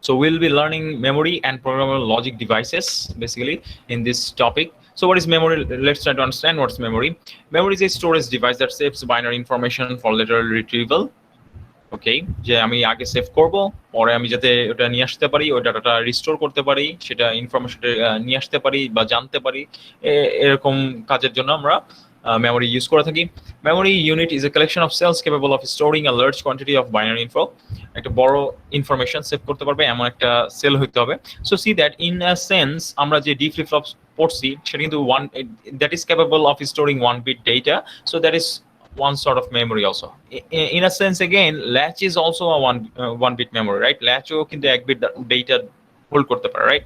So we'll be learning memory and programmable logic devices basically in this topic. So what is memory? Let's try to understand what's memory. Memory is a storage device that saves binary information for later retrieval. ওকে, যে আমি আগে save করব, পরে আমি যাতে ওটা নিয়ে আসতে পারি, ওই ডাটাটা রিস্টোর করতে পারি, সেটা ইনফরমেশনটা নিয়ে আসতে পারি বা জানতে পারি, এরকম কাজের জন্য আমরা memory use করে থাকি. Memory unit is a collection of cells capable of storing a large quantity of binary info. একটা বড় ইনফরমেশন সেভ করতে পারবে এমন একটা সেল হইতে হবে. So see that in a sense আমরা যে ডি ফ্লিপ ফ্লপ পড়ছি সেটা কিন্তু that is capable of storing 1 bit data. So that is one sort of memory also. In a sense again, latch is also a one bit memory, right? Latch ও কিন্তু 1 bit data hold করতে পারে, right?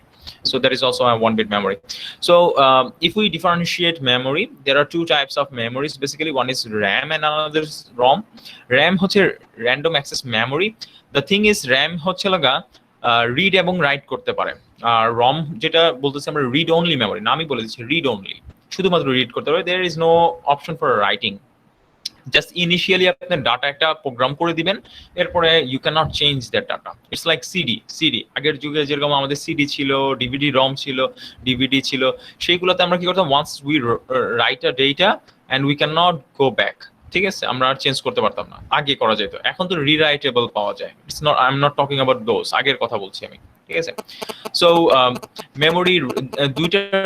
So that is also a 1 bit memory. So if we differentiate memory, there are two types of memories. Basically, one is RAM and another is ROM. RAM হচ্ছে random access memory. The thing is RAM হচ্ছে লাগা read এবং write করতে পারে। আর ROM যেটা বলতেছি আমরা read only memory, নামই বলে দিচ্ছি read only, শুধুমাত্র read করতে পারে। There is no option for writing. Just initially আপনার ডাটা একটা প্রোগ্রাম করে দিবেন, এরপরে you can not change that data. It's like CD আগের যুগে যেরকম আমাদের সিডি ছিল, ডিভিডি রম ছিল, ডিভিডি ছিল, সেইগুলোতে আমরা কি করতাম, once we write a data and we can not go back, ঠিক আছে, আমরা আর চেঞ্জ করতে পারতাম না, আগে করা যেত। এখন তো রিরাইটেবল পাওয়া যায়। It's not, I am not talking about those, আগের কথা বলছি আমি, ঠিক আছে। সো মেমোরি দুইটার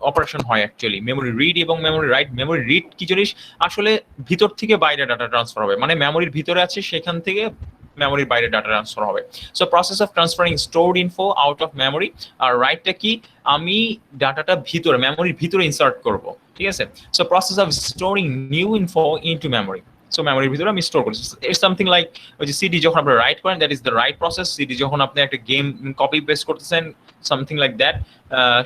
অপারেশন হয় অ্যাকচুয়ালি, মেমোরি রিড এবং মেমোরি রাইট। মেমোরি রিড কি জিনিস, আসলে ভিতর থেকে বাইরে ডাটা ট্রান্সফার হবে, মানে মেমোরির ভিতরে আছে সেখান থেকে মেমোরির বাইরে ডাটা ট্রান্সফার হবে। So process of transferring stored info out of memory. আর রাইটটা কি, আমি ডাটাটা ভিতরে মেমোরির ভিতরে ইনসার্ট করব, ঠিক আছে। So process of storing new info into memory. So মেমোরির ভিতরে আমি স্টোর করছি। ইটস সামথিং লাইক ওই যে সিডি যখন আপনি রাইট করেন, that is the right process. CD যখন আপনি একটা গেম কপি পেস্ট করতেছেন, something like that,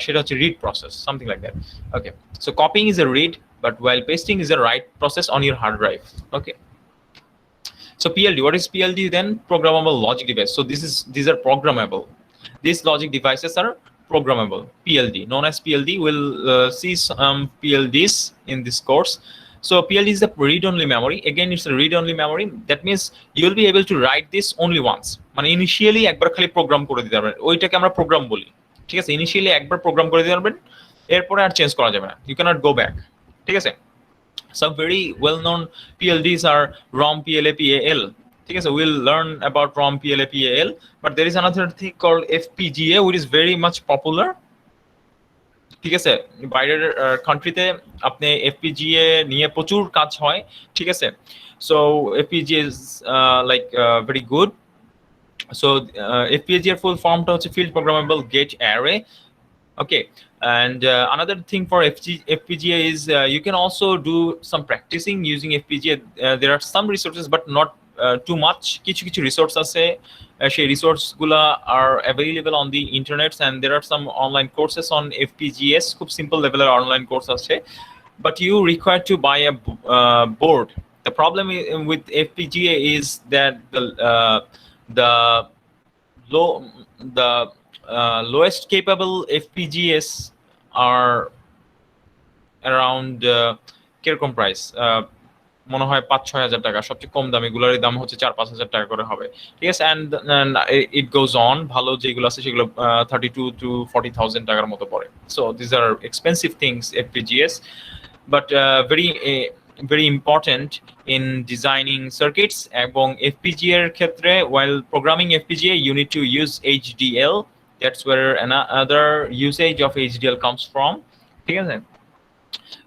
সেটা হচ্ছে read process, something like that. Okay, so copying is a read, but while pasting is a write process on your hard drive. Okay, so PLD, what is PLD then? Programmable logic device. So these are programmable. These logic devices are programmable. PLD, known as PLD. We'll see some PLDs in this course. So PLD is the read-only memory. Again, it's a read-only memory. That means you'll be able to write this only once. মানে initially একবার খালি programme করে দিতে পারবেন, ওইটাকে আমরা programme বলি, ঠিক আছে। ইনিশিয়ালি একবার প্রোগ্রাম করে দিতে পারবেন, এরপরে আর চেঞ্জ করা যাবে না, ইউ ক্যানট গো ব্যাক, ঠিক আছে। Some very well-known PLDs are ROM, PLA, PAL. ঠিক আছে, we'll learn about ROM, PLA, PAL, but there is another thing called FPGA, which is very much popular. ঠিক আছে, বাইরের কান্ট্রিতে আপনি এফপিজিএ নিয়ে প্রচুর কাজ হয়, ঠিক আছে। So FPGA is like very good. So FPGA এর ফুল ফর্মটা হচ্ছে field programmable gate array. Okay, and another thing for FPGA is you can also do some practicing using FPGA. There are some resources, but not too much. কিছু কিছু resource আছে, সেই resource গুলা are available on the internet, and there are some online courses on FPGAs. খুব simple লেভেলের online course আছে, but you require to buy a board. The problem with FPGA is that the lowest capable FPGAs are around কিরকম price, মনে হয় 5-6 হাজার টাকা, সবচেয়ে কম দামি গুলোর দাম হচ্ছে 4-5 হাজার টাকা করে হবে, ঠিক আছে। and it goes on, ভালো যেগুলো আছে সেগুলো 32 to 40,000 টাকার মতো পড়ে। So these are expensive things, FPGAs, but very important in designing circuits. এবং FPGA এর ক্ষেত্রে, while programming FPGA you need to use HDL. That's where another usage of HDL comes from, ঠিক আছে।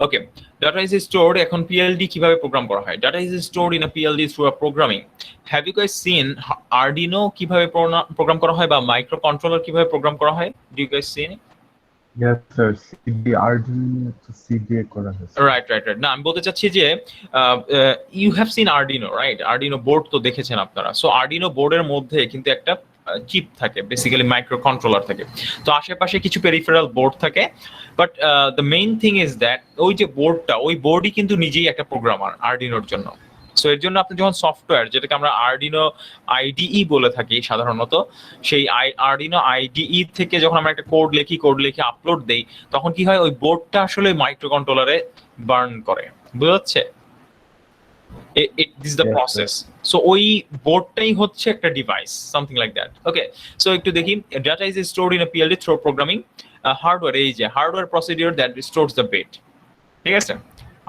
Okay, data is stored. এখন PLD কিভাবে programme করা হয়? Data is stored in a PLD through a programming. Have you guys seen Arduino কিভাবে programme করা হয়, বা মাইক্রোকন্ট্রোলার কিভাবে প্রোগ্রাম করা হয়? Do you guys see it? Yes sir, Arduino to CDA করা হয়। Right. না, আমি বলতে চাচ্ছি যে you have seen Arduino, right? Arduino board তো দেখেছেন আপনারা। So Arduino board-এর মধ্যে কিন্তু একটা চিপ থাকে, বেসিক্যালি মাইক্রো কন্ট্রোলার থাকে। তো আশেপাশে কিছু পেরিফেরাল বোর্ড থাকে, but the main thing is that ওই যে বোর্ডটা, ওই বোর্ডই কিন্তু নিজেই একটা প্রোগ্রামার আরডিনোর জন্য। সো এর জন্য আপনি যখন সফটওয়্যার, যেটাকে আমরা আরডিনো আইডিই বলে থাকি সাধারণত, সেই আরডিনো আইডিই থেকে যখন আমরা একটা কোড লিখে আপলোড দেই, তখন কি হয়, ওই বোর্ডটা আসলে মাইক্রো কন্ট্রোলারে বার্ন করে, বুঝা যাচ্ছে? This is the Yes, sir. process. So ওই বোর্ডটাই হচ্ছে একটা device, something like that. Okay, so একটু দেখি, data is stored in a PLD through programming hardware, এই যে hardware procedure that stores the bit. ঠিক আছে,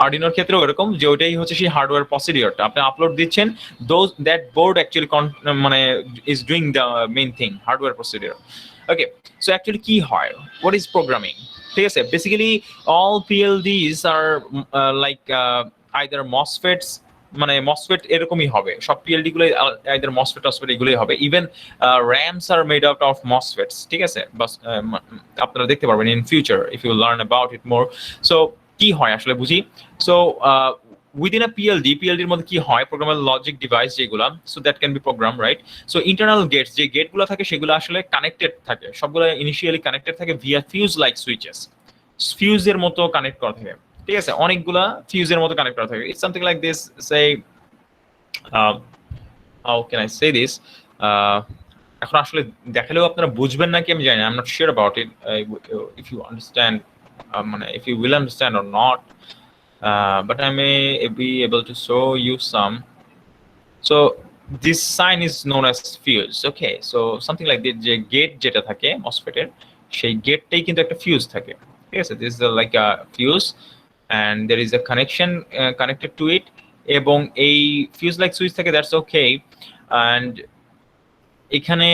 আর্ডিনোর ক্ষেত্রেও এরকম যে ওইটাই হচ্ছে সেই হার্ডওয়্যার প্রসিডিওরটা, আপনি আপলোড দিচ্ছেন, দোজ দ্যাট বোর্ড অ্যাকচুয়ালি মানে is doing the main thing, hardware procedure. Okay, so actually কি হয়, হোয়াট ইজ প্রোগ্রামিং? ঠিক আছে, বেসিক্যালি অল পিএলডিস আর লাইক আইদার মসফেটস, মানে মসফেট এরকমই হবে সব পিএলডি গুলো, আইদার মসফেট টসফেট এগুলোই হবে। Even RAMs are made out of MOSFETs. ঠিক আছে, বাস আপনারা দেখতে পারবেন in future if you learn about it more. So কি হয় আসলে বুঝি। সো উইদিন আ পিএলডির মধ্যে কি হয়, প্রোগ্রামেবল লজিক ডিভাইস যেগুলো, so that can be program, right? So internal gates, যে গেটগুলো থাকে সেগুলো আসলে কানেক্টেড থাকে, সবগুলো ইনিশিয়ালি কানেক্টেড থাকে ভিয়া ফিউজ লাইক সুইচেস, ফিউজের মতো কানেক্ট করা থাকে। ঠিক আছে, অনেকগুলা ফিউজের মতো কানেক্ট করা থাকে। It's something like this, say how can I say this, এখন আসলে দেখালেও আপনারা বুঝবেন নাকি আমি জানি না, I am not sure about it, if you understand, মানে if you will understand or not, but I may be able to show you some. So this sign is known as fuse. Okay, so something like that, যে gate যেটা থাকে MOSFET এর, সেই গেটটাই কিন্তু একটা fuse থাকে। ঠিক আছে, this is like a fuse and there is a connection connected to it, এবং এই ফিউজ লাইক সুইচ থাকে, that's okay, and এখানে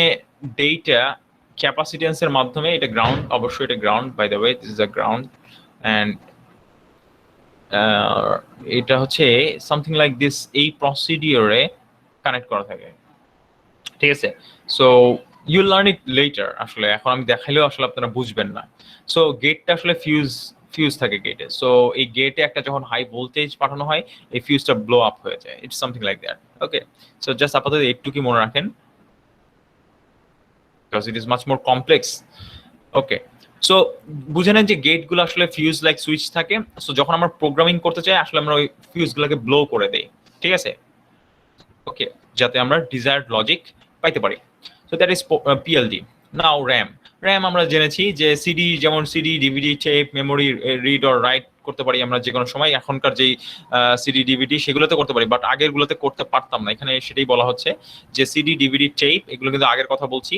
ডেটা ক্যাপাসিটেন্সের মাধ্যমে, এটা গ্রাউন্ড, অবশ্যই এটা ground, by the way this is a ground, and এটা হচ্ছে সামথিং লাইক দিস, এই প্রসিডিওরে কানেক্ট করা থাকে। ঠিক আছে, so you learn it later, আসলে এখন আমি দেখাইলেও আসলে আপনারা বুঝবেন না। সো গেটটা আসলে ফিউজ থাকে গেটে, সো এই গেটে একটা যখন হাই ভোল্টেজ পাঠানো হয়, এই ফিউজটা ব্লো আপ হয়ে যায়, it's something like that. Okay, so just আপাতত একটু কি মনে রাখেন, because it is much more complex. Okay, so বুঝে নেন যে গেটগুলো আসলে ফিউজ লাইক সুইচ থাকে। সো যখন আমরা প্রোগ্রামিং করতে চাই, আসলে আমরা ওই ফিউজগুলোকে ব্লো করে দেই। ঠিক আছে, ওকে, যাতে আমরা ডিজায়ার্ড লজিক পাইতে পারি। So that is PLD. Now RAM আমরা জেনেছি যে সিডি, যেমন CD, DVD, tape, memory read or write করতে পারি আমরা যে কোনো সময়। এখনকার যেই সিডি ডিভিডি সেগুলোতে করতে পারি, বাট আগের গুলোতে করতে পারতাম না। এখানে সেটাই বলা হচ্ছে যে সিডি ডিভিডি টেপ, এগুলো কিন্তু আগের কথা বলছি,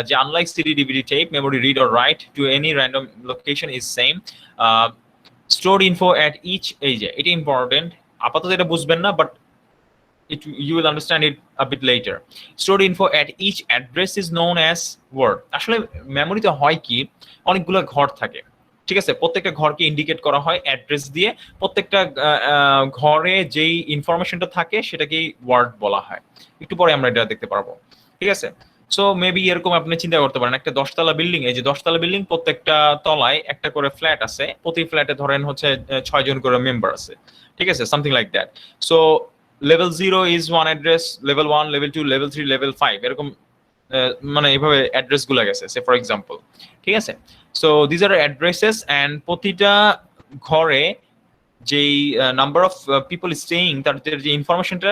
যে unlike CD DVD tape, memory read or write to any random location is same, store info at each, এই যে এটা ইম্পর্টেন্ট, আপাতত এটা বুঝবেন না, but you will understand it a bit later. Stored info at each address is known as word. আসলে মেমোরিতে হয় কি, অনেকগুলো ঘর থাকে। ঠিক আছে, প্রত্যেকটা ঘরকে ইন্ডিকেট করা হয় অ্যাড্রেস দিয়ে, প্রত্যেকটা ঘরে যেই ইনফরমেশনটা থাকে সেটাকেই ওয়ার্ড বলা হয়। একটু পরে আমরা এটা দেখতে পারবো। ঠিক আছে, সো মেবি এরকম আপনি চিন্তা করতে পারেন, একটা 10তলা বিল্ডিং, এই যে 10তলা বিল্ডিং, প্রত্যেকটা তলায় একটা করে ফ্ল্যাট আছে, প্রতি ফ্ল্যাটে ধরেন হচ্ছে 6 জন করে মেম্বার আছে। ঠিক আছে, something like that. So level 0 is one address, level 1, level 2, level 3, level 5, এরকম মানে এইভাবে অ্যাড্রেস গুলো গেছে, সে ফর এক্সাম্পল। ঠিক আছে, so this are addresses, and প্রতিটা ঘরে যেই নাম্বার অফ পিপল স্টেইং, তাদের যে ইনফরমেশনটা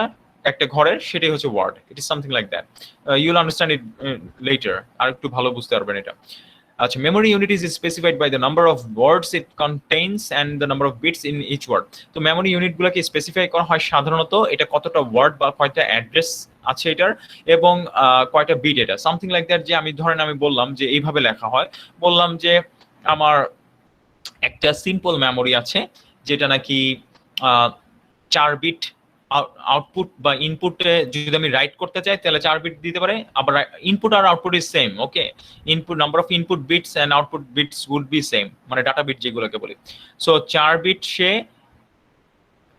একটা ঘরের, সেটাই হচ্ছে word. It is something like that, you will understand it later, আর একটু ভালো বুঝতে পারবেন এটা। আচ্ছা, memory unit is specified by the number of words it contains and the number of bits in each word. তো মেমোরি ইউনিট গুলোকে specify করা হয় সাধারণত এটা কতটা ওয়ার্ড বা কয়টা অ্যাড্রেস আছে এটার, এবং কয়টা বিট এটা, সামথিং লাইক দ্যাট। যে আমি ধরেন আমি বললাম যে এইভাবে লেখা হয়, বললাম যে আমার একটা সিম্পল মেমোরি আছে যেটা নাকি 4 বিট আউটপুট বা ইনপুটে যদি আমি রাইট করতে চাই তাহলে 4 বিট দিতে পারে, আবার ইনপুট আর output is same. Okay, input number of input bits and output bits would be same, মানে ডাটা বিট যেগুলোকে বলি। সো 4 বিট সে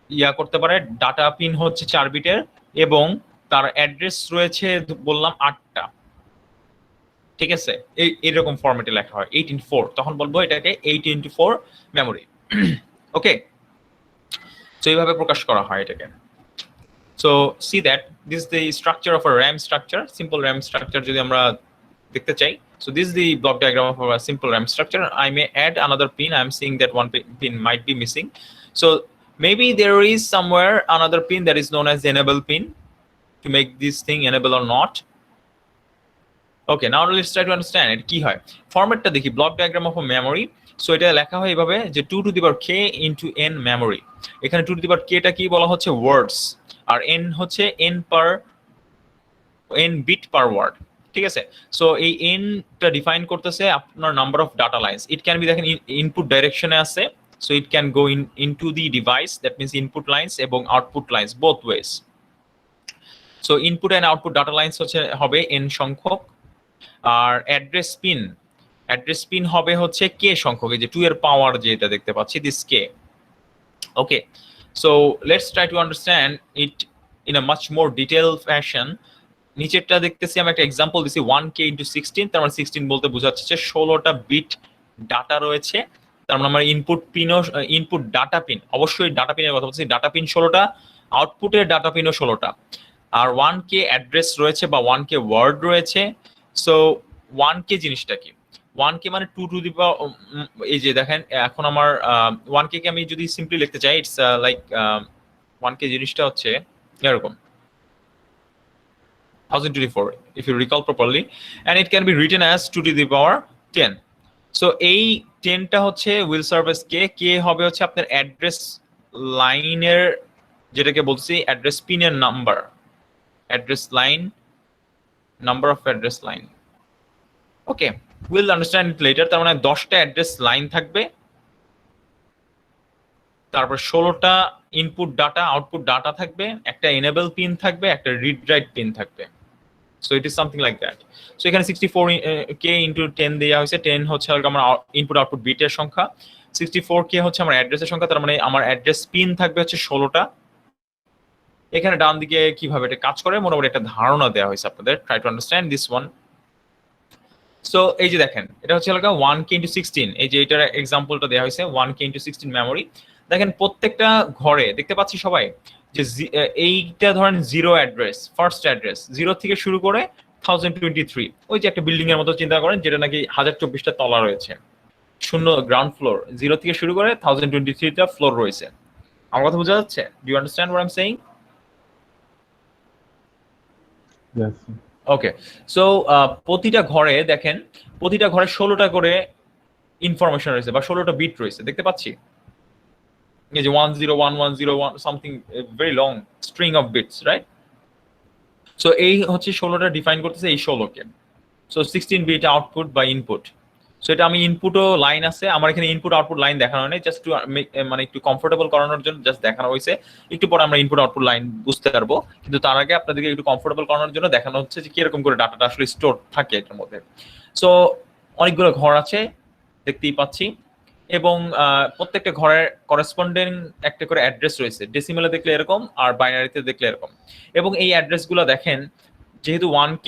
ইয়া করতে পারে, ডাটা পিন হচ্ছে 4 বিটের, এবং তার অ্যাড্রেস রয়েছে বললাম 8টা। ঠিক আছে, এইরকম ফরম্যাটে লেখা হয় 8x4, তখন বলবো এটাকে 8x4 মেমোরি। ওকে, সো এইভাবে প্রকাশ করা হয় এটাকে। So see that this is the structure of a RAM structure, simple RAM structure যদি আমরা দেখতে চাই। So this is the block diagram of a simple RAM structure. I may add another pin. I'm seeing that one pin might be missing. So maybe there is somewhere another pin that is known as the enable pin to make this thing enable or not. Okay, now let's try to understand এটা কি হয়। ফরম্যাটটা দেখি, block diagram of memory. So এটা লেখা হয় এইভাবে যে 2 to the power k into n memory. এখানে 2 টু দি পাওয়ার k টা কি বলা হচ্ছে ওয়ার্ডস, আর n হচ্ছে n বিট পার ওয়ার্ড, ঠিক আছে। সো এই n টা ডিফাইন করতেছে আপনার number of data lines. It can be, দেখেন ইনপুট ডাইরেকশনে আছে, so it can go into the device, that means input lines এবং output lines both ways. So input and output data lines হচ্ছে হবে n সংখ্যক, আর address pin হবে হচ্ছে k সংখ্যক, এই যে 2 এর পাওয়ার যেটা দেখতে পাচ্ছি, this k। Okay, so let's try to understand it in a much more detail fashion. নিচেরটা দেখতেছি আমি একটা এক্সাম্পল দিছি 1k ইনটু 16, তার মানে 16 বলতে বোঝাচ্ছে যে 16টা বিট ডাটা রয়েছে। তার মানে আমার ইনপুট ডাটা পিন, অবশ্যই ডাটা পিনের কথা বলছি, ডাটা পিন 16টা, আউটপুটের ডাটা পিনও 16টা, আর 1k অ্যাড্রেস রয়েছে বা 1k ওয়ার্ড রয়েছে। সো 1k জিনিসটা কি, 1k মানে 2 টু দি পাওয়ার, এই যে দেখেন এখন আমার 1k কে আমি যদি সিম্পলি লিখতে চাই, ইটস লাইক 1k জিনিসটা হচ্ছে এরকম 1024 if you recall properly, and it can be written as 2 to the power 10. So এই 10টা হচ্ছে will serve as k হবে হচ্ছে আপনার অ্যাড্রেস লাইনের, যেটাকে বলছি অ্যাড্রেস পিনের number, address line, number of address line. Okay, will understand it letter. তার মানে 10টা অ্যাড্রেস লাইন থাকবে, তারপর 16টা ইনপুট ডাটা আউটপুট ডাটা থাকবে, একটা এনেবল পিন থাকবে, একটা রিড রাইট পিন থাকবে। So it is something like that. So এখানে 64k ইন্টু 10 দেওয়া হয়েছে, 10 হচ্ছে আমার ইনপুট আউটপুট বিটের সংখ্যা, 64k হচ্ছে আমার অ্যাড্রেসের সংখ্যা, তার মানে আমার অ্যাড্রেস পিন থাকবে হচ্ছে 16টা। এখানে ডান দিকে কিভাবে এটা কাজ করে মোটামুটি একটা ধারণা দেওয়া হয়েছে আপনাদের, try to understand this one. So এই যে দেখেন এটা হচ্ছে 1k ইন্টু 16, এই যে এটার এক্সাম্পলটা দেওয়া হয়েছে 1k ইন্টু 16 মেমোরি। দেখেন প্রত্যেকটা ঘরে দেখতে পাচ্ছি সবাই যে এইটা ধরেন জিরো অ্যাড্রেস, ফার্স্ট অ্যাড্রেস 0 থেকে শুরু করে 1023, ওই যে একটা বিল্ডিং এর মতো চিন্তা করেন যেটা নাকি 1024টা তলা রয়েছে, শূন্য গ্রাউন্ড ফ্লোর, 0 থেকে শুরু করে 1023টা ফ্লোর রয়েছে। আমার কথা বোঝা যাচ্ছে? Do you understand what I am saying? Yes. Okay, so প্রতিটা ঘরে দেখেন, প্রতিটা ঘরে 16টা করে ইনফরমেশন রয়েছে বা 16টা বিট রয়েছে, দেখতে পাচ্ছি এই যে 101101 something, very long string of bits, right? So এই হচ্ছে 16টা ডিফাইন করতেছে এই 16কে। সো 16 বিট আউটপুট বা ইনপুট। সো এটা আমি ইনপুটও লাইন আছে আমার এখানে, ইনপুট আউটপুট লাইন দেখানো নেই, জাস্ট টু মানে একটু কমফোর্টেবল করানোর জন্য জাস্ট দেখানো হয়েছে। একটু পরে আমরা ইনপুট আউটপুট লাইন বুঝতে পারবো, কিন্তু তার আগে আপনাদেরকে একটু কমফোর্টেবল করানোর জন্য দেখানো হচ্ছে যে কিরকম করে ডাটাটা আসলে স্টোর থাকে এটার মধ্যে। সো অনেকগুলো ঘর আছে দেখতেই পাচ্ছি, এবং প্রত্যেকটা ঘরের করেসপন্ডিং একটা করে অ্যাড্রেস রয়েছে, ডেসিমেলে দেখলে এরকম আর বাইনারিতে দেখলে এরকম। এবং এই অ্যাড্রেসগুলো দেখেন যেহেতু 1k,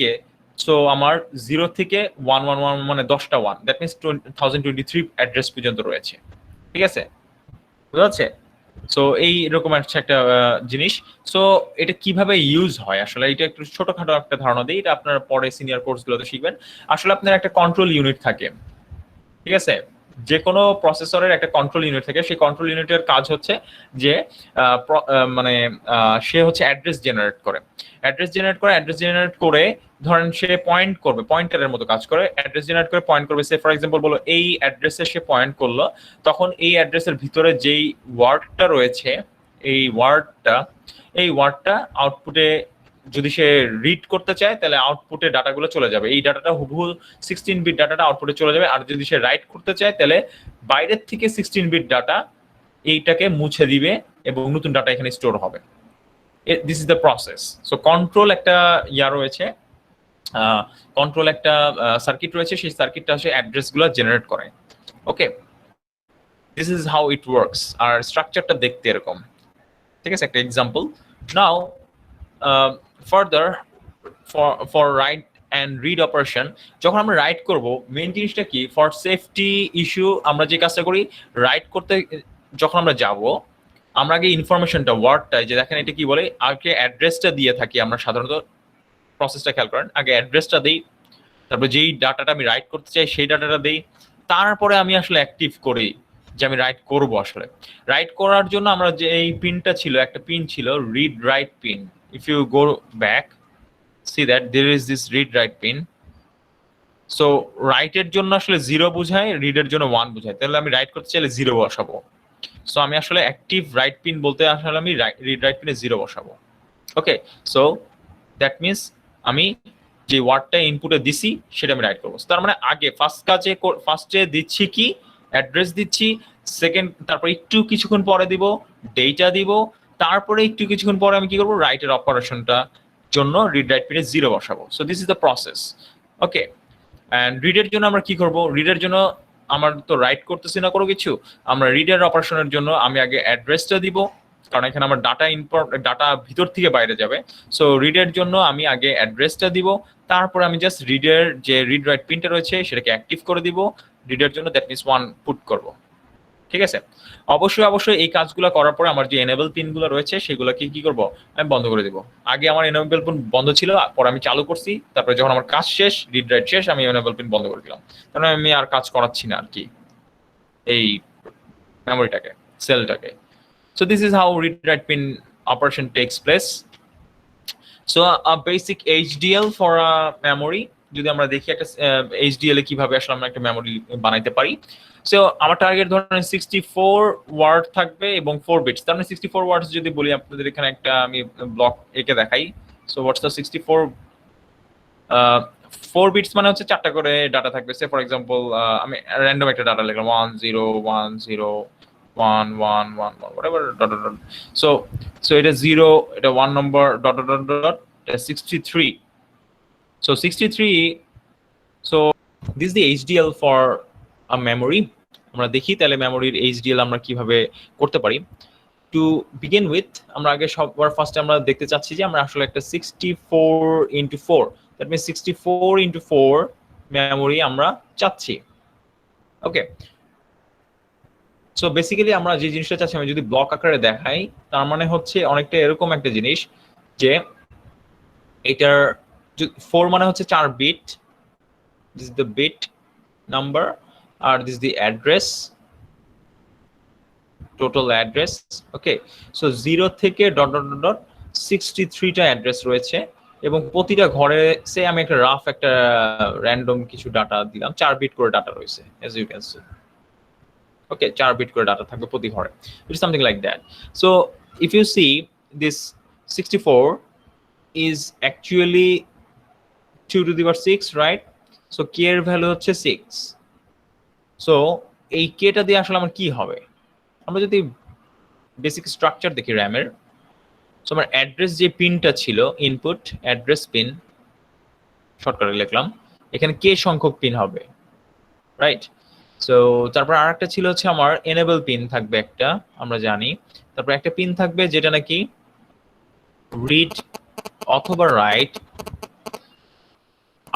সো আমার 0 থেকে 111 মানে 10টা 1, দ্যাট মিনস 1023 অ্যাড্রেস পর্যন্ত রয়েছে, ঠিক আছে? বুঝা যাচ্ছে? সো এই রকম একটা জিনিস। সো এটা কিভাবে ইউজ হয় আসলে, এটা একটু ছোটখাটো একটা ধারণা দিই, এটা আপনারা পরে সিনিয়র কোর্সগুলোতে শিখবেন। আসলে আপনার একটা কন্ট্রোল ইউনিট থাকে, ঠিক আছে? যে কোনো প্রসেসরের একটা কন্ট্রোল ইউনিট থাকে, সেই কন্ট্রোল ইউনিটের কাজ হচ্ছে যে মানে সে হচ্ছে অ্যাড্রেস জেনারেট করে, অ্যাড্রেস জেনারেট করে ধরেন সে পয়েন্ট করবে, পয়েন্টারের মতো কাজ করে, অ্যাড্রেস জেনারেট করে পয়েন্ট করবে। সে ফর এক্সাম্পল বলো এই অ্যাড্রেসে সে পয়েন্ট করলো, তখন এই অ্যাড্রেসের ভিতরে যেই ওয়ার্ডটা রয়েছে, এই ওয়ার্ডটা আউটপুটে যদি সে রিড করতে চায় তাহলে আউটপুটে ডাটাগুলো চলে যাবে, এই ডাটাটা হুবহু 16 বিট ডাটাটা আউটপুটে চলে যাবে। আর যদি সে রাইট করতে চায় তাহলে বাইরের থেকে 16 বিট ডাটা এইটাকে মুছে দিবে এবং নতুন ডাটা এখানে স্টোর হবে। This is the process. So control একটা রয়েছে, কন্ট্রোল একটা সার্কিট রয়েছে, সেই সার্কিটটা হচ্ছে অ্যাড্রেসগুলো জেনারেট করে। Okay, this is how it works. আর স্ট্রাকচারটা দেখতে এরকম, ঠিক আছে? একটা এক্সাম্পল নাও। Further for write and read operation, যখন আমরা রাইট করব মেইন জিনিসটা কি, ফর সেফটি ইস্যু আমরা যে কাজটা করি, রাইট করতে যখন আমরা যাব আমরা আগে ইনফরমেশনটা, ওয়ার্ডটা, যে দেখেন এটা কি বলে, আগে অ্যাড্রেসটা দিয়ে থাকি আমরা সাধারণত, প্রসেসটা খেয়াল করেন, আগে অ্যাড্রেসটা দিই, তারপর যেই ডাটাটা আমি রাইট করতে চাই সেই ডাটাটা দিই, তারপরে আমি আসলে অ্যাক্টিভ করি যে আমি রাইট করব। আসলে রাইট করার জন্য আমরা যে এই পিনটা ছিল, একটা পিন ছিল read write pin. If you go back, see that there is this read write pin, so রাইটের জন্য আসলে 0 বোঝায়, রিডের জন্য 1 বোঝায়। তাহলে আমি রাইট করতে চাইলে 0 বসাবো। সো আমি আসলে অ্যাক্টিভ রাইট পিন বলতে আসলে আমি রিড রাইট পিনে 0 বসাবো। ওকে, সো দ্যাট মিনস আমি যে ওয়ার্ডটা ইনপুটে দিছি সেটা আমি রাইট করবো। তার মানে আগে ফার্স্টে দিচ্ছি কি অ্যাড্রেস দিচ্ছি, সেকেন্ড তারপর একটু কিছুক্ষণ পরে দিব ডেটা দিব, তারপরে একটু কিছুক্ষণ পরে আমি কি করবো রাইটের অপারেশনটা জন্য রিড রাইট পিনে 0 বসাবো। So this is the process. Okay, and রিডের জন্য আমরা কি করব? রিডের জন্য আমার তো রাইট করতেছি না কোনো কিছু, আমরা রিডের অপারেশনের জন্য আমি আগে অ্যাড্রেসটা দিব, কারণ এখানে আমার ডাটা ভিতর থেকে বাইরে যাবে। সো রিডের জন্য আমি আগে অ্যাড্রেসটা দিব, তারপর আমি জাস্ট রিডের যে রিড রাইট পিনটা রয়েছে সেটাকে অ্যাক্টিভ করে দিব রিডের জন্য, দ্যাট মিনস 1 পুট করব। ঠিক আছে, অবশ্যই এই কাজগুলো করার পরে আমার যে এনেবল পিনগুলো রয়েছে সেগুলোকে কি করব? আমি বন্ধ করে দিব। আগে আমার এনেবল পিন বন্ধ ছিল, পরে আমি চালু করছি, তারপরে যখন আমার কাজ শেষ রিড রাইট শেষ আমি এনেবল পিন বন্ধ করে দিলাম। তার মানে আমি আর কাজ করাচ্ছি না আর কি এই মেমোরিটাকে, সেলটাকে। So this is how read write pin operation takes place. So a basic HDL for a memory, যদি আমরা দেখি একটা HDL এ কিভাবে আসলে আমরা একটা মেমোরি বানাইতে পারি। সো আমার টার্গেট ধরেন 64 ওয়ার্ড থাকবে এবং 4 বিটস। তার মানে 64 ওয়ার্ডস যদি বলি আপনাদের এখানে একটা আমি ব্লক এঁকে দেখাই। সো হোয়াটস দ্য 64 4 বিটস মানে হচ্ছে 4টা করে ডাটা থাকবে। সে ফর এক্সাম্পল আমি র্যান্ডম একটা ডাটা লিখলাম 1 0 1 0 1 1 1 1 whatever dot dot dot. So এটা 0, এটা 1 number dot dot dot dot, এটা 63. So 63, so this is the HDL for a memory. আমরা দেখি তাহলে মেমোরির HDL আমরা কিভাবে করতে পারি। টু বিগিন উইথ আমরা আগে সবার ফার্স্টে আমরা দেখতে চাচ্ছি যে আমরা আসলে একটা 64 into 4, that means 64 into 4 memory আমরা চাচ্ছি। ওকে, সো বেসিক্যালি আমরা যে জিনিসটা চাচ্ছি আমি যদি ব্লক আকারে দেখাই তার মানে হচ্ছে অনেকটা এরকম একটা জিনিস যে এটার 4 মানে হচ্ছে 4 bit, this is the bit number, আর this is the address, total address. Okay, so 0 থেকে ডট ডট ডট 63টা অ্যাড্রেস রয়েছে এবং প্রতিটা ঘরে সে আমি একটা রাফ একটা র্যান্ডম কিছু ডাটা দিলাম, 4 বিট করে ডাটা রয়েছে as you can see. Okay, 4 bit করে ডাটা থাকবে প্রতি ঘরে, it is something like that. So if you see this 64 is actually 2 to the power 6, right? So k এর ভ্যালু হচ্ছে 6। সো এই k টা দিয়ে আসলে আমার কি হবে? আমরা যদি বেসিক স্ট্রাকচার দেখি র্যামের, সো আমার অ্যাড্রেস যে পিনটা ছিল ইনপুট অ্যাড্রেস পিন, শর্টকাটে লিখলাম, এখানে k সংখ্যক পিন হবে, রাইট? সো তারপর আরেকটা ছিল হচ্ছে আমার এনেবল পিন থাকবে একটা, আমরা জানি। তারপর একটা পিন থাকবে যেটা নাকি রিড অথবা রাইট,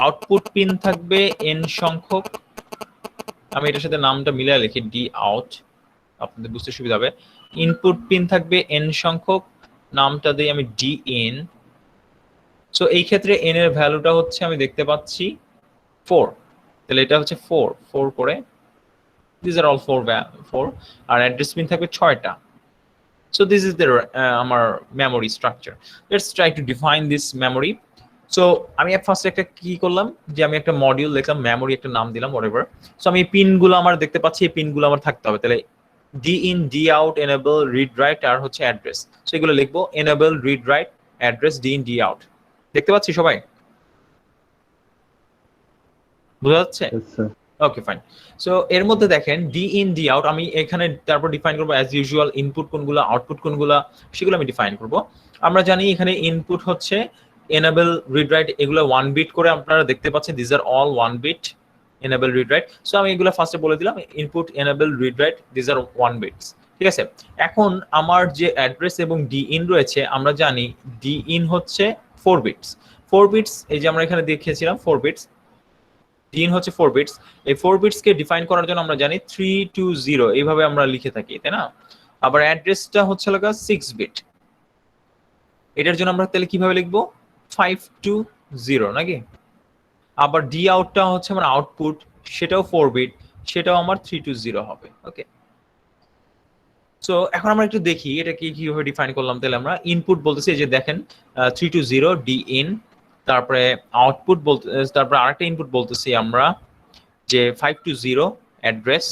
আউটপুট পিন থাকবে n সংখ্যক, আমি এটার সাথে নামটা মিলিয়ে লিখি ডি আউট, আপনাদের বুঝতে সুবিধা হবে। ইনপুট পিন থাকবে n সংখ্যক, নামটা দিই আমি ডি ইন। সো এই ক্ষেত্রে n এর ভ্যালুটা হচ্ছে আমি দেখতে পাচ্ছি 4, তাহলে এটা হচ্ছে 4 করে, these are all 4 আর অ্যাড্রেস পিন থাকবে 6টা। So this is the আমার memory structure. Let's try to define this memory. So আমি ফার্স্ট একটা কি করলাম যে আমি একটা মডিউল লিখলাম, মেমোরি একটা নাম দিলাম whatever. So আমি এই পিনগুলো আমার দেখতে পাচ্ছি, এই পিনগুলো আমার থাকতে হবে, তাহলে D in, D out, enable, read write আর হচ্ছে অ্যাড্রেস। সো এগুলো লিখবো enable, read write, address, D in, D out. দেখতে পাচ্ছি সবাই? বোঝা যাচ্ছে? Okay fine. সো এর মধ্যে দেখেন ডি ইন, ডি আউট, আমি এখানে তারপর ডিফাইন করবো অ্যাজ ইউজুয়াল ইনপুট কোনগুলো, আউটপুট কোনগুলো, সেগুলো আমি ডিফাইন করবো। আমরা জানি এখানে ইনপুট হচ্ছে এনেবল, রিড রাইট, এগুলো 1 বিট করে আপনারা দেখতে পাচ্ছেন, this are all 1 bit enable, read write. So আমি এগুলো ফার্স্টে বলে দিলাম, input, enable, read write, this are 1 bits. ঠিক আছে, এখন আমার যে অ্যাড্রেস এবং ডি ইন রয়েছে, আমরা জানি ডি ইন হচ্ছে 4 বিটস। 4 বিটস এই যে আমরা এখানে দেখিয়েছিলাম 4 বিটস, ডিন হচ্ছে 4 বিটস। এই 4 বিটস কে ডিফাইন করার জন্য আমরা জানি 320 এইভাবে আমরা লিখে থাকি, তাই না? আবার অ্যাড্রেসটা হচ্ছে লাগা 6 বিট, এটার জন্য আমরা তাহলে কিভাবে লিখবো 520 নাকি? আবার ডি আউটটা হচ্ছে আমার আউটপুট, সেটাও 4 বিট, সেটাও আমার 320 হবে। ওকে, সো এখন আমরা একটু দেখি এটা কি কিভাবে ডিফাইন করলাম। তাহলে আমরা ইনপুট বলতেছি, এই যে দেখেন 320 ডি ইন, তারপরে আউটপুট বলতে, তারপরে আরেকটা ইনপুট বলতেছি আমরা যে 520 অ্যাড্রেস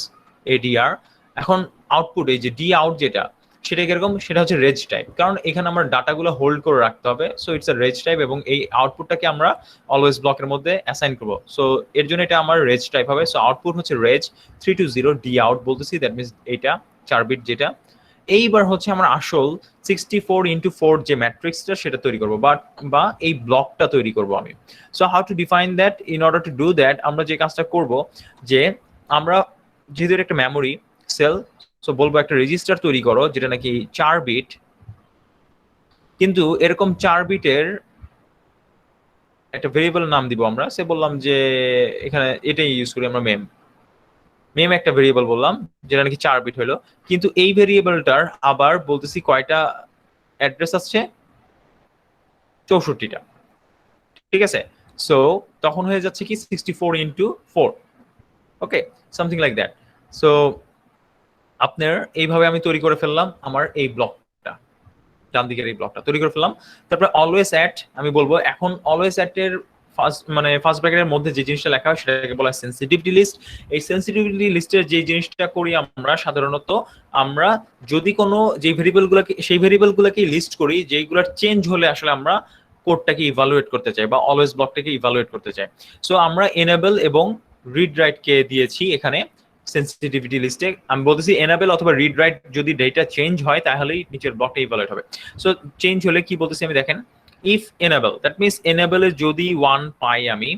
এডিআর। এখন আউটপুট এই যে ডি আউট যেটা, সেটা কিরকম, সেটা হচ্ছে রেজ টাইপ, কারণ এখানে আমরা ডাটাগুলো হোল্ড করে রাখতে হবে। So it's a reg type, এবং এই আউটপুটটাকে আমরা অলওয়েজ ব্লকের মধ্যে অ্যাসাইন করবো। সো এর জন্য এটা আমার রেজ টাইপ হবে। সো আউটপুট হচ্ছে রেজ 320 ডি আউট বলতেছি, দ্যাট মিনস এইটা 4 বিট যেটা। এইবার হচ্ছে আমরা আসল 64x4 যে ম্যাট্রিক্সটা সেটা তৈরি করবো, বা এই ব্লকটা তৈরি করব আমি। So how to define that, in order to do that আমরা যে কাজটা করব, যে আমরা যেহেতু একটা মেমোরি সেল, সো বলবো একটা রেজিস্টার তৈরি করো যেটা নাকি 4 বিট, কিন্তু এরকম 4 বিটের একটা ভেরিয়েবল নাম দিব আমরা। সে বললাম যে এখানে এটাই ইউজ করি আমরা, মেম একটা ভেরিয়েবল বললাম যেটা নাকি 4 বিট হলো, কিন্তু এই ভেরিয়েবলটার আবার বলতেছি কয়টা অ্যাড্রেস আছে, 64টা। ঠিক আছে, সো তখন হয়ে যাচ্ছে কি 64x4, okay, something like that. So আপনার এইভাবে আমি তৈরি করে ফেললাম আমার এই ব্লকটা, ডান দিকের এই ব্লকটা তৈরি করে ফেললাম। তারপরে অলওয়েজ অ্যাট আমি বলবো, এখন অলওয়েজ অ্যাট এর ফার্স্ট ব্র্যাকেটের মধ্যে যে জিনিসটা লেখা হয় সেটাকে বলা হয় সেনসিটিভিটি লিস্ট। এই সেনসিটিভিটি লিস্টের যে জিনিসটা করি আমরা সাধারণত, আমরা যদি কোনো যে ভেরিয়েবলগুলোকে, সেই ভেরিয়েবলগুলোকে লিস্ট করি যেইগুলোর চেঞ্জ হলে আসলে আমরা কোডটাকে ইভালুয়েট করতে চাই বা অলওয়েজ ব্লকটাকে ইভালুয়েট করতে চাই। সো আমরা এনেবল এবং রিড রাইট কে দিয়েছি এখানে সেনসিটিভিটি লিস্টে। আমি বলতেছি এনেবল অথবা রিড রাইট, যদি ডেটা চেঞ্জ হয় তাহলেই নিচের ব্লকটা ইভালুয়েট হবে। সো চেঞ্জ হলে কি বলতেছি আমি দেখেন, ইফ এনেবল, দ্যাট মিনস এনেবলে যদি 1 পাই আমি,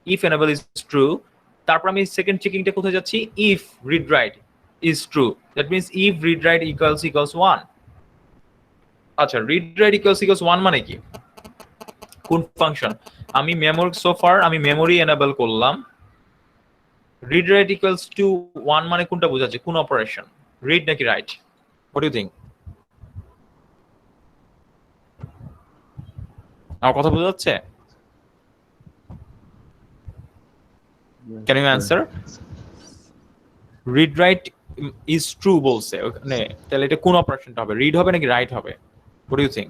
ইফ এনেবল ইজ ট্রু, তারপর আমি সেকেন্ড চেকিংটা কোথায় যাচ্ছি, if read write is true, that means if read write equals 1। আচ্ছা, রিড রাইট ইকুয়ালস 1 মানে কি, কোন ফাংশন, আমি মেমোরি, সো ফার আমি মেমোরি এনেবল করলাম, রিড রাইট ইকুয়ালস টু 1 মানে কোনটা বোঝাচ্ছে, কোন অপারেশন, রিড নাকি write? What do you think? আমার কথা বোঝা যাচ্ছে? Can you answer? Read write is true বলছে ওখানে, তাহলে এটা কোন অপারেশনটা হবে, রিড হবে নাকি রাইট হবে? What do you think?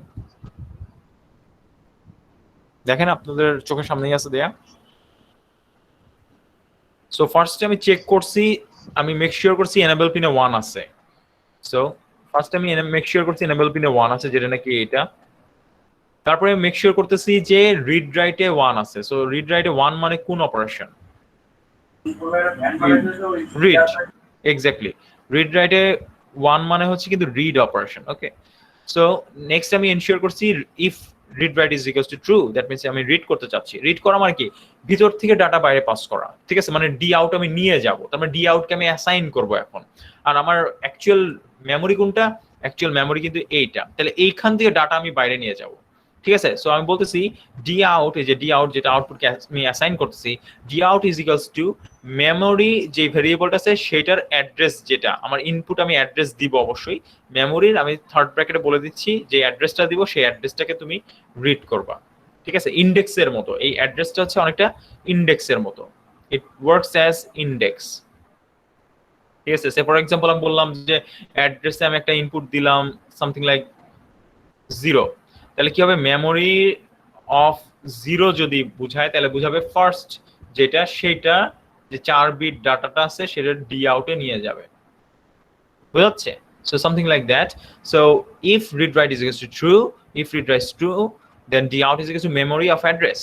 দেখেন আপনাদের চোখের সামনেই আছে দেয়া। সো ফার্স্টে আমি চেক করছি, আমি মেক শিওর করছি এনেবল পিনে 1 আছে। সো ফার্স্ট আমি মেক শিওর করছি এনেবল পিনে 1 আছে, যেটা নাকি এটা। তারপরে মেক শিওর করতেছি যে রিড রাইটে 1 আছে। সো রিড রাইটে 1 মানে কোন অপারেশন, রিড, এক্স্যাক্টলি। রিড রাইটে 1 মানে হচ্ছে কিন্তু রিড অপারেশন, ওকে। সো নেক্সট আমি এনশিওর করছি if read write is equals two true, that means আমি রিড করতে চাচ্ছি। রিড করা মানে কি, ভিতর থেকে ডাটা বাইরে পাস করা, ঠিক আছে, মানে ডি আউট আমি নিয়ে যাব, তার মানে ডি আউটকে আমি অ্যাসাইন করব এখন। আর আমার অ্যাকচুয়াল মেমোরি কোনটা, অ্যাকচুয়াল মেমোরি কিন্তু এইটা, তাহলে এইখান থেকে ডাটা আমি বাইরে নিয়ে যাব, ঠিক আছে। সো আমি বলতেছি ডি আউট, এই যে ডি আউট যেটা আউটপুটকে আমি অ্যাসাইন করতেছি, D out is equals two memory যে ভেরিয়েবলটা আছে সেটার অ্যাড্রেস, যেটা আমার ইনপুট আমি অ্যাড্রেস দিব অবশ্যই মেমোরির, আমি থার্ড ব্র্যাকেটে বলে দিচ্ছি যে অ্যাড্রেসটা দিব সেই অ্যাড্রেসটাকে তুমি রিড করবা, ঠিক আছে, ইন্ডেক্সের মতো। এই অ্যাড্রেসটা হচ্ছে অনেকটা ইন্ডেক্সের মতো, ইট ওয়ার্কস অ্যাজ ইন্ডেক্স, ঠিক আছে। সে ফর এক্সাম্পল আমি বললাম যে অ্যাড্রেসে আমি একটা ইনপুট দিলাম সামথিং লাইক 0, তাহলে কি হবে, মেমোরি অফ 0 যদি বুঝায় তাহলে বুঝাবে ফার্স্ট যেটা, সেটা যে 4 বিট ডাটাটা আছে সেটা ডি আউটে নিয়ে যাবে, বুঝাচ্ছে? So something like that. So if read write is equal to true, if read write is true, then d out is equal to memory of address.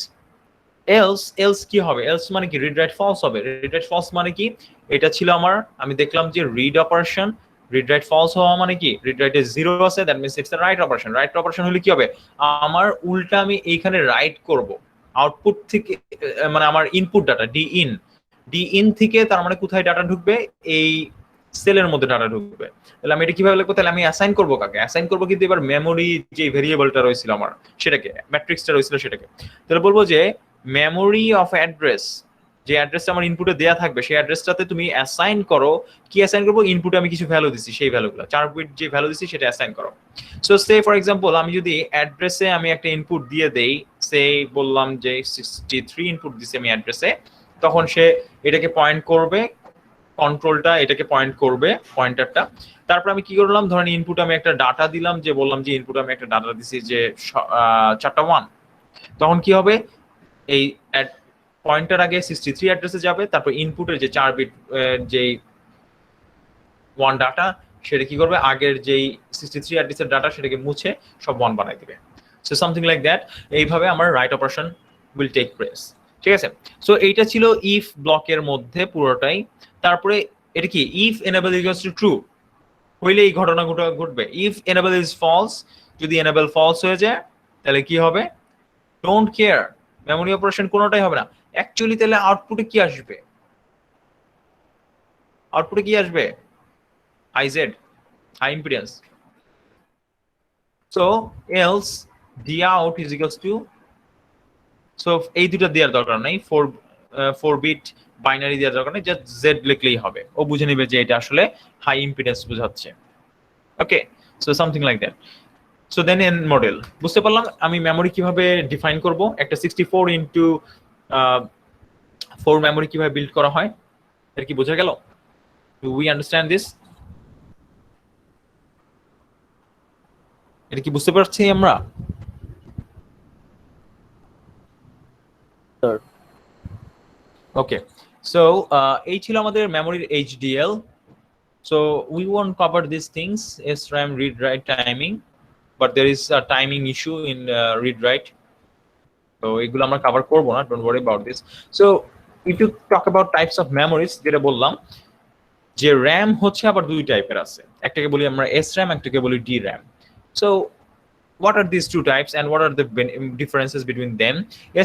Else কি হবে, else মানে কি, read write false হবে। read write false মানে কি, এটা ছিল আমার, আমি দেখলাম যে read operation, read write false হওয়া মানে কি, read write এ 0 আছে, that means it's a write operation. write operation হলে কি হবে, আমার উল্টা আমি এইখানে রাইট করব আউটপুট থেকে, মানে আমার ইনপুট ডাটা ডি ইন থেকে, তার মানে কোথায় ডাটা ঢুকবে, এই সেলের মধ্যে ডাটা ঢুকবে। তাহলে আমি এটা কিভাবে লিখবো, তাহলে আমি অ্যাসাইন করবো কাকে, অ্যাসাইন করবো কিন্তু এবার মেমোরি যে ভেরিয়েবলটা রয়েছিল আমার সেটাকে, ম্যাট্রিক্সটা রয়েছিল সেটাকে। তাহলে বলবো যে মেমোরি অফ অ্যাড্রেস, যে অ্যাড্রেসটা আমার ইনপুটে দেয়া থাকবে সেই অ্যাড্রেসটাতে তুমি অ্যাসাইন করো, কি অ্যাসাইন করবো, ইনপুটে আমি কিছু ভ্যালু দিছি, সেই ভ্যালুগুলো 4 বিট যে ভ্যালু দিছি সেটা অ্যাসাইন করো। সো সে ফর এক্সাম্পল আমি যদি অ্যাড্রেসে আমি একটা ইনপুট দিয়ে দেই, সে বললাম যে 63 ইনপুট দিছি আমি অ্যাড্রেসে, তখন সে এটাকে পয়েন্ট করবে, কন্ট্রোলটা এটাকে পয়েন্ট করবে, পয়েন্টারটা। তারপর আমি কি করলাম, ধরেন ইনপুট আমি একটা ডাটা দিলাম, যে বললাম যে ইনপুট আমি একটা ডাটা দিছি যে 4টা 1, তখন কি হবে, এই পয়েন্টার আগে 63 অ্যাড্রেসে যাবে, তারপর ইনপুটের যে 4 বিট যেই ওয়ান ডাটা, সেটা কি করবে, আগের যেই 63 অ্যাড্রেসের ডাটা সেটাকে মুছে সব ওয়ান বানাই দিবে। সো সামথিং লাইক দ্যাট, এইভাবে আমার write operation will take place. ঠিক আছে, সো এইটা ছিল ইফ ব্লকের মধ্যে পুরোটাই। তারপরে এটা কি, if enable equals to true হইলে এই ঘটনা ঘটবে। ইফ এনেবল ইজ ফলস, যদি এনেবল ফলস হয়ে যায় তাহলে কি হবে, ডোন্ট কেয়ার, মেমোরি অপারেশন কোনোটাই হবে না। অ্যাকচুয়ালি তাহলে আউটপুটে কি আসবে, আউটপুটে কি আসবে, IZ, high impedance. So else D out is equals to, so এই দুটো দেওয়ার দরকার নাই, 4 বিট বাইনারি দেওয়ার দরকার নেই, জাস্ট জেড লিখলেই হবে, ও বুঝে নেবে যে এটা আসলে হাই ইম্পিডেন্স বোঝাচ্ছে। Okay, so something like that. So then N model, বুঝতে পারলাম আমি মেমোরি কিভাবে ডিফাইন করব, একটা 64x4 মেমোরি কিভাবে বিল্ড করা হয়, এটা কি বোঝা গেল? Do we understand this? এটা কি বুঝতে পারছি আমরা? স্যার ওকে, সো এই ছিল আমাদের মেমোরির HDL. So we won't cover these things, SRAM read write timing, but there is a timing issue in read write. So এগুলো আমরা কভার করব না, don't worry about this. So if you talk about types of memories, যেটা বললাম যে RAM হচ্ছে আবার দুই টাইপের আছে, একটাকে বলি আমরা SRAM, একটাকে বলি DRAM. So what are these two types and what are the differences between them?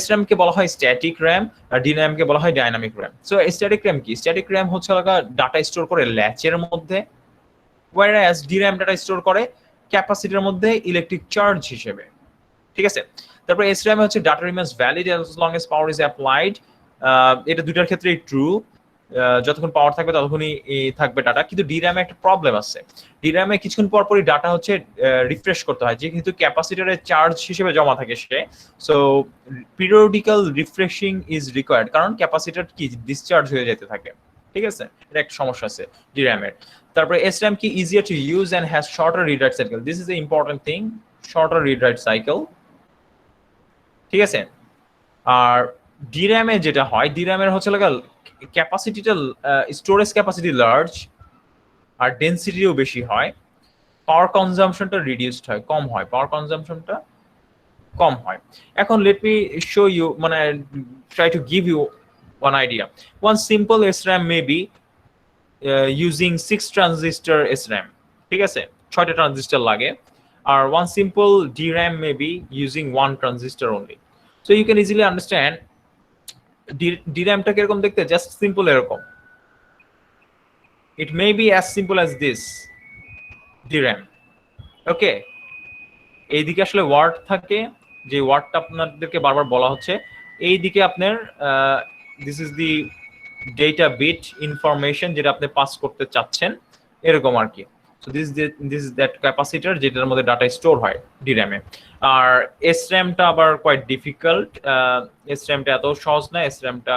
SRAM কে বলা হয় স্ট্যাটিক RAM আর DRAM কে বলা হয় dynamic RAM. So static RAM কি? স্ট্যাটিক RAM হচ্ছে লাগা ডাটা স্টোর করে ল্যাচের মধ্যে, whereas DRAM ডাটা স্টোর করে ক্যাপাসিটির মধ্যে ইলেকট্রিক চার্জ হিসেবে। ঠিক আছে, তারপর SRAM হচ্ছে data remains valid as long as power is applied. এটা দুটার ক্ষেত্রেই ট্রু, যতক্ষণ পাওয়ার থাকবে ততক্ষণই থাকবে ডাটা। কিন্তু DRAM এ একটা প্রবলেম আছে, DRAM এ কিছুক্ষণ পর পরই ডাটা হচ্ছে রিফ্রেশ করতে হয়, যে কিন্তু ক্যাপাসিটরে চার্জ হিসেবে জমা থাকে সে। So periodical refreshing is required, কারণ ক্যাপাসিটর কি ডিসচার্জ হয়ে যেতে থাকে। ঠিক আছে, এটা একটা সমস্যা আছে DRAM এর। তারপরে SRAM কি easier to use and has shorter read write cycle, this is the important thing, shorter read write cycle. ঠিক আছে, আর DRAM এ যেটা হয়, DRAM এর হচ্ছে লাগা ক্যাপাসিটিটা, স্টোরেজ ক্যাপাসিটি লার্জ আর ডেনসিটিও বেশি হয়, পাওয়ার কনজাম্পশনটা রিডিউসড হয়, কম হয়, পাওয়ার কনজাম্পশনটা কম হয়। এখন লেট মি শো ইউ, মানে try to give you one idea. One simple SRAM may be using 6 transistor SRAM. ঠিক আছে, 6টা ট্রানজিস্টর লাগে। আর one simple DRAM may be using 1 transistor only. So you can easily understand DRAM টা কিরকম দেখতে, just simple এরকম। It may be as simple as this DRAM. ওকে, এইদিকে আসলে ওয়ার্ড থাকে, যে ওয়ার্ডটা আপনাদেরকে বারবার বলা হচ্ছে, এইদিকে আপনার this is the data bit information যেটা আপনি পাস করতে চাচ্ছেন, এরকম আর কি। So this is that capacitor যেটার মধ্যে ডাটা স্টোর হয় DRAM এ। আর SRAM টা আবার কোয়াইট ডিফিকাল্ট, SRAM টা এত সহজ না, SRAM টা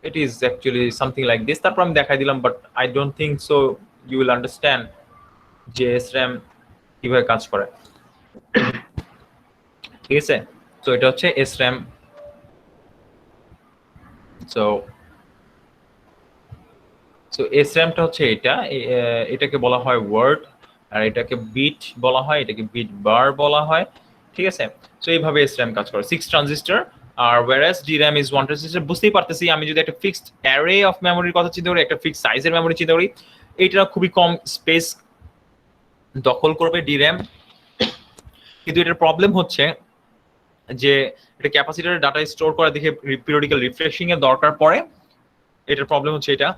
it is actually something like this. তারপর আমি দেখাই দিলাম, but I don't think so you will understand যে SRAM কিভাবে কাজ করে। ঠিক আছে, তো এটা হচ্ছে SRAM। সো SRAM টা হচ্ছে এটা, এটাকে বলা হয় ওয়ার্ড, আর এটাকে বিট বলা হয়, এটাকে বিট বার বলা হয়। ঠিক আছে, সো এইভাবে SRAM কাজ করে, 6 ট্রানজিস্টর। আর whereas DRAM is 1 ট্রানজিস্টর। বুঝতেই পারতেছি, আমি যদি একটা ফিক্সড অ্যারে অফ মেমোরির কথা চিন্তা করি, একটা ফিক্সড সাইজের মেমোরি চিন্তা করি, এইটা খুবই কম স্পেস দখল করবে DRAM। কিন্তু এটার প্রবলেম হচ্ছে যে এটা ক্যাপাসিটরের ডাটা স্টোর করা দেখে পিরিয়ডিক্যাল রিফ্রেশিং এর দরকার পড়ে, এটার প্রবলেম হচ্ছে এটা।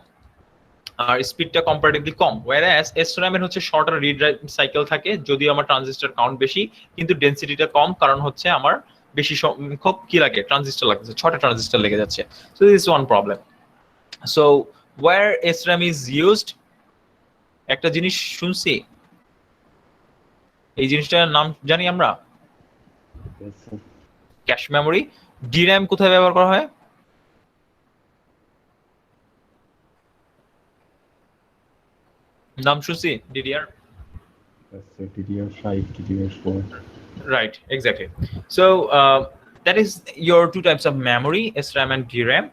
আর স্পিডটা কম্পারেটিভলি কম, whereas SRAM এর হচ্ছে শর্টার রিড রাইট সাইকেল থাকে, যদিও আমার ট্রানজিস্টর কাউন্ট বেশি, কিন্তু ডেনসিটিটা কম, কারণ হচ্ছে আমার বেশি সংখ্যক কি লাগে, ট্রানজিস্টর লাগছে, 6টা ট্রানজিস্টর লেগে যাচ্ছে। So this is one problem. So where SRAM is used, একটা জিনিস শুনছি, এই জিনিসটার নাম জানি আমরা, ক্যাশ মেমোরি। DRAM কোথায় ব্যবহার করা হয়? নাম শুনছি DDR, DDR5, DDR4. Right, exactly. So that is your two types of memory, SRAM and DRAM.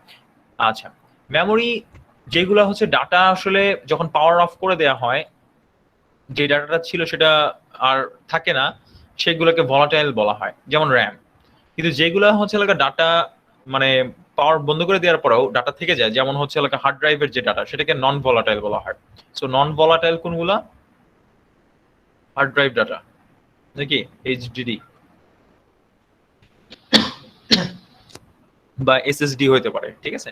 আচ্ছা, মেমোরি যেগুলো হচ্ছে ডাটা আসলে যখন পাওয়ার অফ করে দেওয়া হয়, যে ডাটাটা ছিল সেটা আর থাকে না, সেগুলোকে ভলাটাইল বলা হয়, যেমন র্যাম। কিন্তু যেগুলো হচ্ছে ডাটা মানে পাওয়ার বন্ধ করে দেওয়ার পরেও ডাটা থেকে যায়, যেমন হচ্ছে হার্ড ড্রাইভের যে ডাটা, সেটাকে নন ভলাটাইল বলা হয়। সো নন ভলাটাইল কোনগুলা? হার্ড ড্রাইভ ডাটা নাকি এইচডিডি বা এসএসডি হতে পারে, ঠিক আছে।